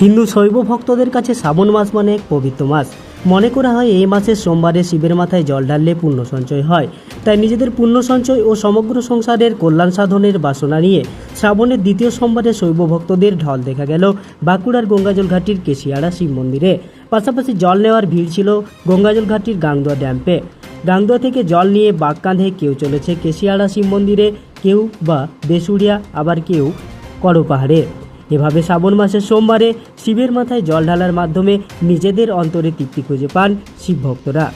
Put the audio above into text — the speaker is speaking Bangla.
হিন্দু শৈব ভক্তদের কাছে শ্রাবণ মাস মানে এক পবিত্র মাস। মনে করা হয় এই মাসের সোমবারে শিবের মাথায় জল ঢাললে পুণ্য সঞ্চয় হয়। তাই নিজেদের পুণ্য সঞ্চয় ও সমগ্র সংসারের কল্যাণ সাধনের বাসনা নিয়ে শ্রাবণের দ্বিতীয় সোমবারে শৈব ভক্তদের ঢল দেখা গেল বাঁকুড়ার গঙ্গাজল ঘাটির কেশিয়াড়া শিব মন্দিরে। পাশাপাশি জল নেওয়ার ভিড় ছিল গঙ্গাজল ঘাটির গাংদুয়া ড্যাম্পে। গাংদুয়া থেকে জল নিয়ে বাঁককাঁধে কেউ চলেছে কেশিয়াড়া শিব মন্দিরে, কেউ বা বেসুরিয়া, আবার কেউ করো পাহাড়ে। এভাবে শ্রাবণ মাসের সোমবারে শিবের মাথায় জল ঢালার মাধ্যমে নিজেদের অন্তরে তৃপ্তি খুঁজে পান শিব ভক্তরা।